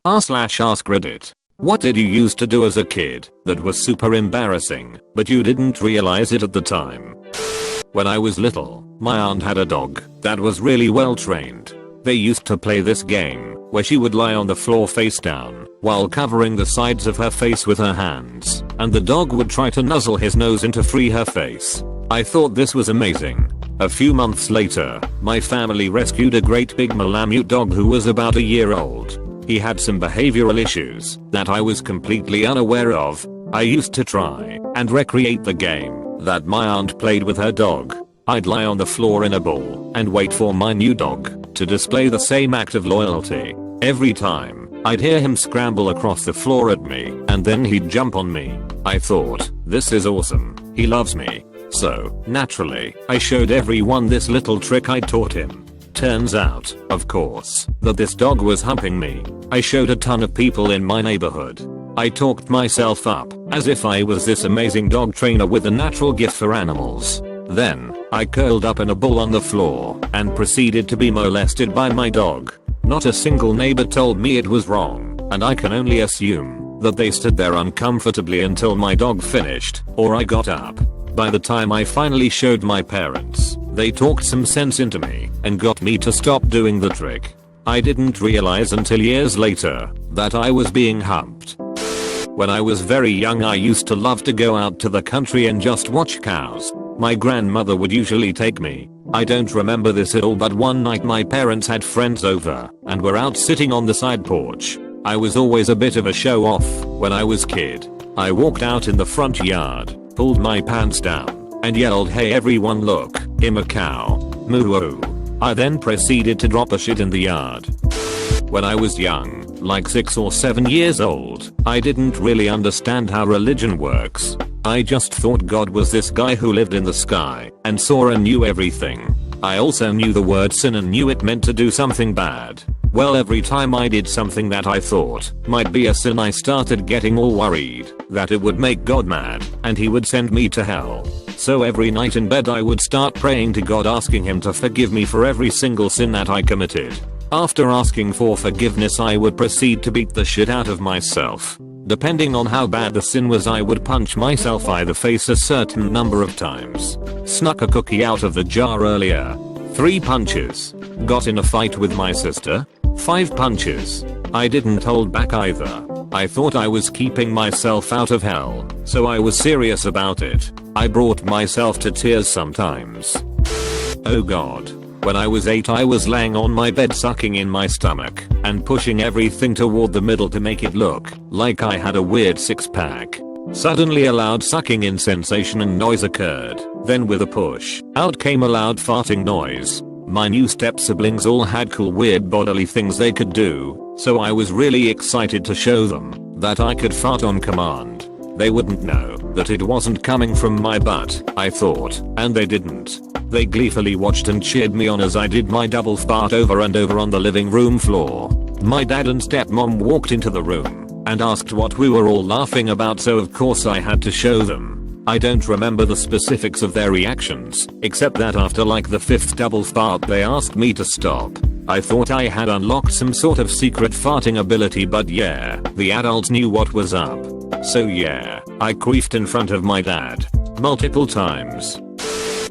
r/AskReddit. What did you used to do as a kid that was super embarrassing, but you didn't realize it at the time? When I was little, my aunt had a dog that was really well trained. They used to play this game where she would lie on the floor face down while covering the sides of her face with her hands, and the dog would try to nuzzle his nose in to free her face. I thought this was amazing. A few months later, my family rescued a great big Malamute dog who was about a year old. He had some behavioral issues that I was completely unaware of. I used to try and recreate the game that my aunt played with her dog. I'd lie on the floor in a ball and wait for my new dog to display the same act of loyalty. Every time, I'd hear him scramble across the floor at me, and then he'd jump on me. I thought, this is awesome. He loves me. So, naturally, I showed everyone this little trick I taught him. Turns out, of course, that this dog was humping me. I showed a ton of people in my neighborhood. I talked myself up as if I was this amazing dog trainer with a natural gift for animals. Then, I curled up in a ball on the floor and proceeded to be molested by my dog. Not a single neighbor told me it was wrong, and I can only assume that they stood there uncomfortably until my dog finished, or I got up. By the time I finally showed my parents, they talked some sense into me and got me to stop doing the trick. I didn't realize until years later that I was being humped. When I was very young, I used to love to go out to the country and just watch cows. My grandmother would usually take me. I don't remember this at all, but one night my parents had friends over and were out sitting on the side porch. I was always a bit of a show off when I was a kid. I walked out in the front yard, pulled my pants down, and yelled, "Hey everyone, look, I'm a cow. Moo." I then proceeded to drop a shit in the yard. When I was young, like 6 or 7 years old, I didn't really understand how religion works. I just thought God was this guy who lived in the sky and saw and knew everything. I also knew the word sin and knew it meant to do something bad. Well, every time I did something that I thought might be a sin, I started getting all worried that it would make God mad and he would send me to hell. So every night in bed I would start praying to God, asking him to forgive me for every single sin that I committed. After asking for forgiveness, I would proceed to beat the shit out of myself. Depending on how bad the sin was, I would punch myself in the face a certain number of times. Snuck a cookie out of the jar earlier. 3 punches. Got in a fight with my sister. 5 punches. I didn't hold back either. I thought I was keeping myself out of hell, so I was serious about it. I brought myself to tears sometimes. Oh God. When I was 8, I was laying on my bed sucking in my stomach and pushing everything toward the middle to make it look like I had a weird 6-pack. Suddenly a loud sucking in sensation and noise occurred. Then with a push, out came a loud farting noise. My new step siblings all had cool weird bodily things they could do, so I was really excited to show them that I could fart on command. They wouldn't know that it wasn't coming from my butt, I thought, and they didn't. They gleefully watched and cheered me on as I did my double fart over and over on the living room floor. My dad and stepmom walked into the room and asked what we were all laughing about, so of course I had to show them. I don't remember the specifics of their reactions, except that after like the 5th double fart they asked me to stop. I thought I had unlocked some sort of secret farting ability, but yeah, the adults knew what was up. So yeah, I queefed in front of my dad. Multiple times.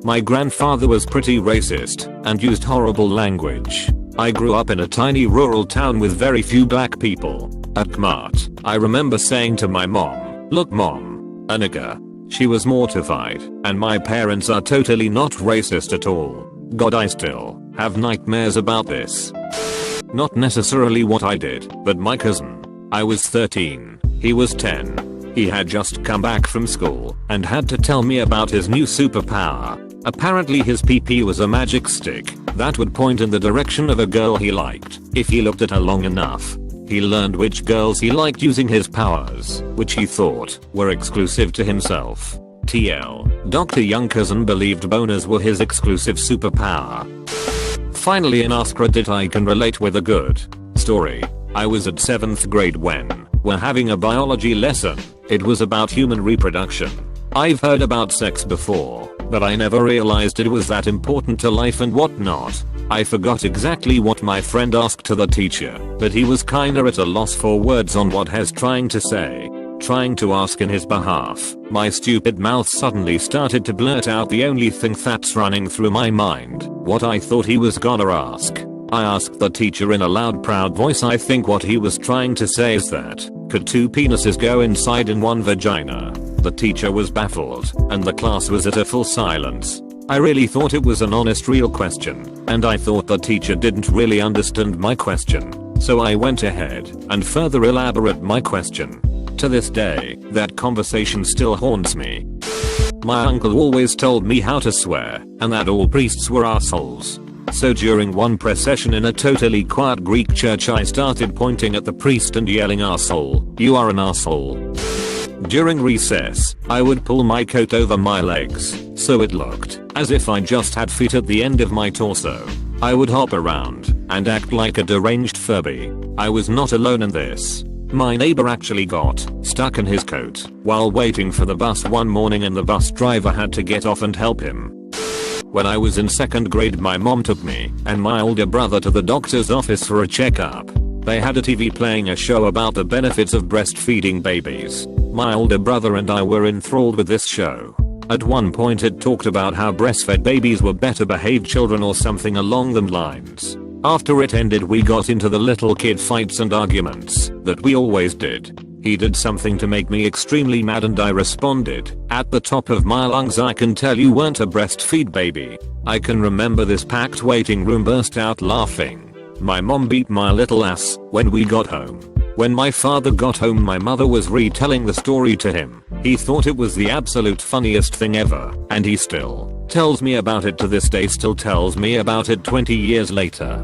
My grandfather was pretty racist and used horrible language. I grew up in a tiny rural town with very few black people. At Kmart, I remember saying to my mom, "Look mom, a nigger." She was mortified, and my parents are totally not racist at all. God, I still have nightmares about this. Not necessarily what I did, but my cousin. I was 13. He was 10. He had just come back from school and had to tell me about his new superpower. Apparently his PP was a magic stick that would point in the direction of a girl he liked if he looked at her long enough. He learned which girls he liked using his powers, which he thought were exclusive to himself. TL. Dr. Young Cousin believed boners were his exclusive superpower. Finally, in AskReddit I can relate with a good story. I was at 7th grade when we're having a biology lesson. It was about human reproduction. I've heard about sex before, but I never realized it was that important to life and whatnot. I forgot exactly what my friend asked to the teacher, but he was kinda at a loss for words on what he's trying to say. Trying to ask in his behalf, my stupid mouth suddenly started to blurt out the only thing that's running through my mind, what I thought he was gonna ask. I asked the teacher in a loud proud voice. I think what he was trying to say is that, could two penises go inside in one vagina? The teacher was baffled, and the class was at a full silence. I really thought it was an honest real question, and I thought the teacher didn't really understand my question. So I went ahead and further elaborate my question. To this day, that conversation still haunts me. My uncle always told me how to swear, and that all priests were assholes. So during one prayer session in a totally quiet Greek church, I started pointing at the priest and yelling, "Asshole, you are an asshole." During recess, I would pull my coat over my legs, so it looked as if I just had feet at the end of my torso. I would hop around and act like a deranged Furby. I was not alone in this. My neighbor actually got stuck in his coat while waiting for the bus one morning, and the bus driver had to get off and help him. When I was in 2nd grade, my mom took me and my older brother to the doctor's office for a checkup. They had a TV playing a show about the benefits of breastfeeding babies. My older brother and I were enthralled with this show. At one point it talked about how breastfed babies were better behaved children or something along them lines. After it ended, we got into the little kid fights and arguments that we always did. He did something to make me extremely mad and I responded at the top of my lungs, "I can tell you weren't a breastfeed baby." I can remember this packed waiting room burst out laughing. My mom beat my little ass when we got home. When my father got home, my mother was retelling the story to him. He thought it was the absolute funniest thing ever, and he still tells me about it to this day, still tells me about it 20 years later.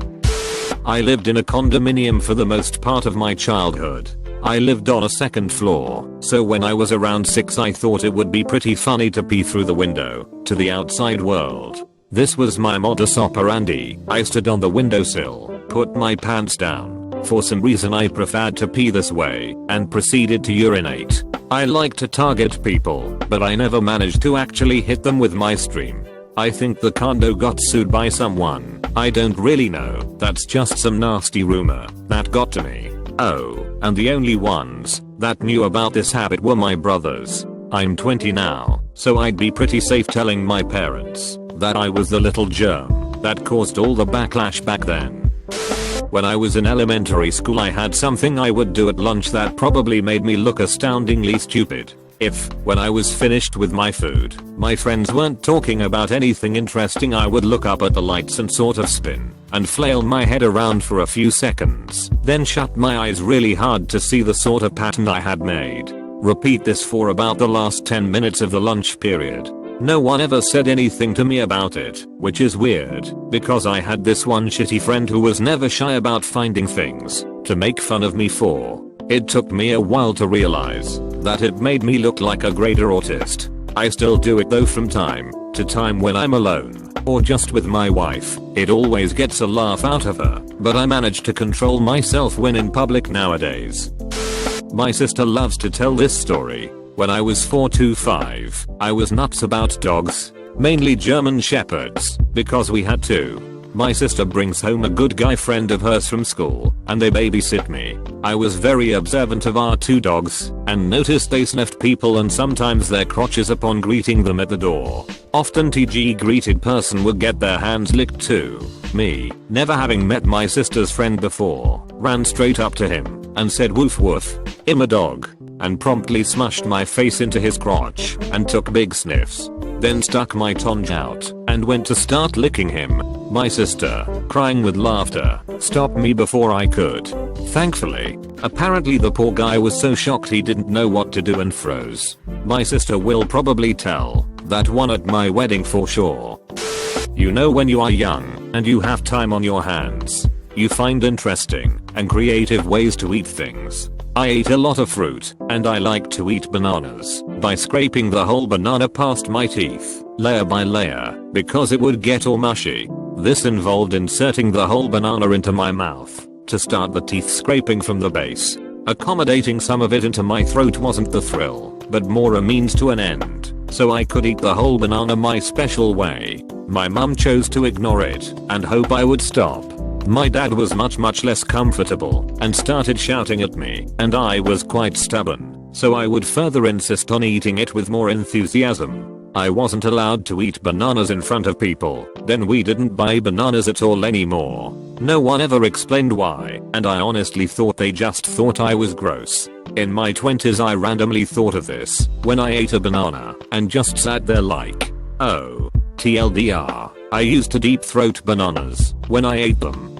I lived in a condominium for the most part of my childhood. I lived on a 2nd floor, so when I was around 6 I thought it would be pretty funny to pee through the window to the outside world. This was my modus operandi. I stood on the windowsill, put my pants down. For some reason I preferred to pee this way, and proceeded to urinate. I like to target people, but I never managed to actually hit them with my stream. I think the condo got sued by someone. I don't really know. That's just some nasty rumor that got to me. Oh, and the only ones that knew about this habit were my brothers. I'm 20 now, so I'd be pretty safe telling my parents that I was the little germ that caused all the backlash back then. When I was in elementary school, I had something I would do at lunch that probably made me look astoundingly stupid. If, when I was finished with my food, my friends weren't talking about anything interesting, I would look up at the lights and sort of spin and flail my head around for a few seconds, then shut my eyes really hard to see the sort of pattern I had made. Repeat this for about the last 10 minutes of the lunch period. No one ever said anything to me about it, which is weird, because I had this one shitty friend who was never shy about finding things to make fun of me for. It took me a while to realize that it made me look like a greater autist. I still do it though from time to time when I'm alone, or just with my wife. It always gets a laugh out of her, but I manage to control myself when in public nowadays. My sister loves to tell this story. When I was 4 to 5, I was nuts about dogs, mainly German Shepherds, because we had to. My sister brings home a good guy friend of hers from school, and they babysit me. I was very observant of our 2 dogs, and noticed they sniffed people and sometimes their crotches upon greeting them at the door. Often TG greeted person would get their hands licked too. Me, never having met my sister's friend before, ran straight up to him and said, "Woof woof, I'm a dog," and promptly smushed my face into his crotch and took big sniffs. Then stuck my tongue out and went to start licking him. My sister, crying with laughter, stopped me before I could. Thankfully, apparently the poor guy was so shocked he didn't know what to do and froze. My sister will probably tell that one at my wedding for sure. You know, when you are young and you have time on your hands, you find interesting and creative ways to eat things. I ate a lot of fruit, and I like to eat bananas by scraping the whole banana past my teeth, layer by layer, because it would get all mushy. This involved inserting the whole banana into my mouth to start the teeth scraping from the base. Accommodating some of it into my throat wasn't the thrill, but more a means to an end. so I could eat the whole banana my special way. My mum chose to ignore it and hope I would stop. My dad was much less comfortable and started shouting at me, and I was quite stubborn, so I would further insist on eating it with more enthusiasm. I wasn't allowed to eat bananas in front of people, then we didn't buy bananas at all anymore. No one ever explained why, and I honestly thought they just thought I was gross. In my 20s I randomly thought of this when I ate a banana and just sat there like, oh, TLDR, I used to deep throat bananas when I ate them.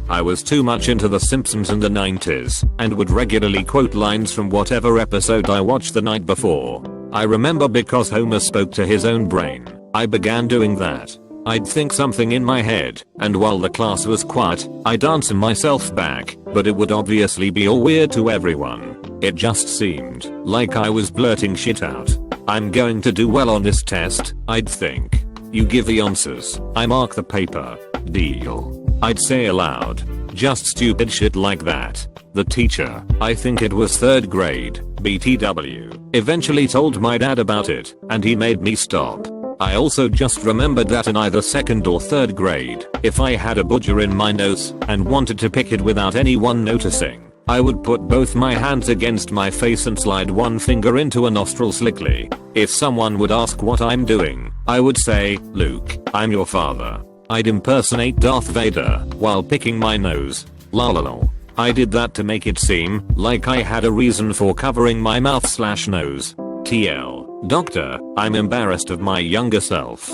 I was too much into The Simpsons in the 90s and would regularly quote lines from whatever episode I watched the night before. I remember because Homer spoke to his own brain, I began doing that. I'd think something in my head, and while the class was quiet, I'd answer myself back, but it would obviously be all weird to everyone. It just seemed like I was blurting shit out. I'm going to do well on this test, I'd think. You give the answers, I mark the paper. Deal. I'd say aloud. Just stupid shit like that. The teacher, I think it was 3rd grade, BTW, eventually told my dad about it, and he made me stop. I also just remembered that in either 2nd or 3rd grade, if I had a booger in my nose and wanted to pick it without anyone noticing, I would put both my hands against my face and slide one finger into a nostril slickly. If someone would ask what I'm doing, I would say, Luke, I'm your father. I'd impersonate Darth Vader while picking my nose. Lol. I did that to make it seem like I had a reason for covering my mouth/nose. TL. Doctor, I'm embarrassed of my younger self.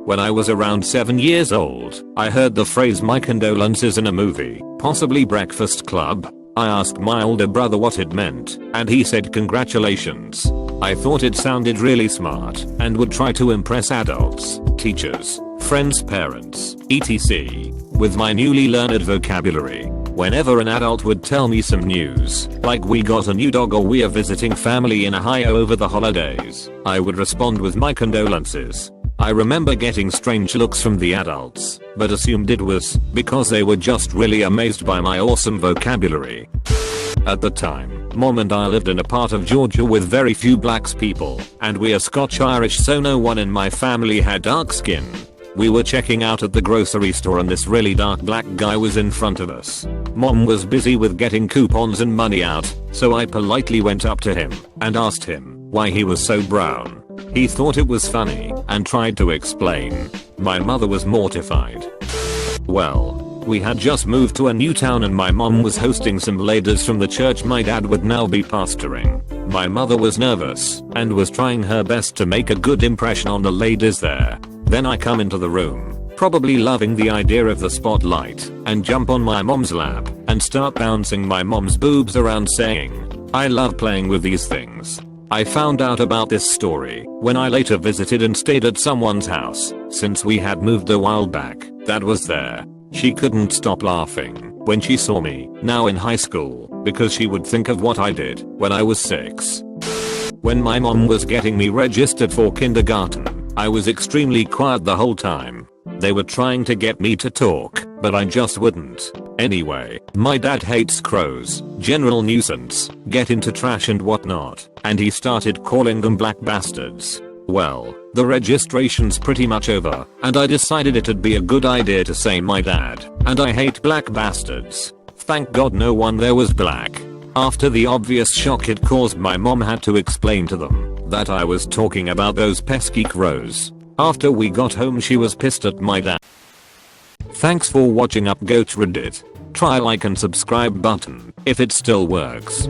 When I was around 7 years old, I heard the phrase "my condolences" in a movie, possibly Breakfast Club. I asked my older brother what it meant, and he said congratulations. I thought it sounded really smart and would try to impress adults, teachers, friends, parents, etc. with my newly learned vocabulary. Whenever an adult would tell me some news, like we got a new dog or we are visiting family in Ohio over the holidays, I would respond with my condolences. I remember getting strange looks from the adults, but assumed it was because they were just really amazed by my awesome vocabulary. At the time, Mom and I lived in a part of Georgia with very few blacks people, and we are Scotch-Irish, so no one in my family had dark skin. We were checking out at the grocery store and this really dark black guy was in front of us. Mom was busy with getting coupons and money out, so I politely went up to him and asked him why he was so brown. He thought it was funny and tried to explain. My mother was mortified. Well, we had just moved to a new town and my mom was hosting some ladies from the church my dad would now be pastoring. My mother was nervous and was trying her best to make a good impression on the ladies there. Then I come into the room, probably loving the idea of the spotlight, and jump on my mom's lap and start bouncing my mom's boobs around saying, "I love playing with these things." I found out about this story when I later visited and stayed at someone's house, since we had moved a while back, that was there. She couldn't stop laughing when she saw me, now in high school, because she would think of what I did when I was 6. When my mom was getting me registered for kindergarten, I was extremely quiet the whole time. They were trying to get me to talk, but I just wouldn't. Anyway, my dad hates crows, general nuisance, get into trash and whatnot, and he started calling them black bastards. Well, the registration's pretty much over, and I decided it'd be a good idea to say my dad, and I hate black bastards. Thank God no one there was black. After the obvious shock it caused, my mom had to explain to them that I was talking about those pesky crows. After we got home she was pissed at my dad. Thanks for watching UpGoat Reddit. Try like and subscribe button if it still works.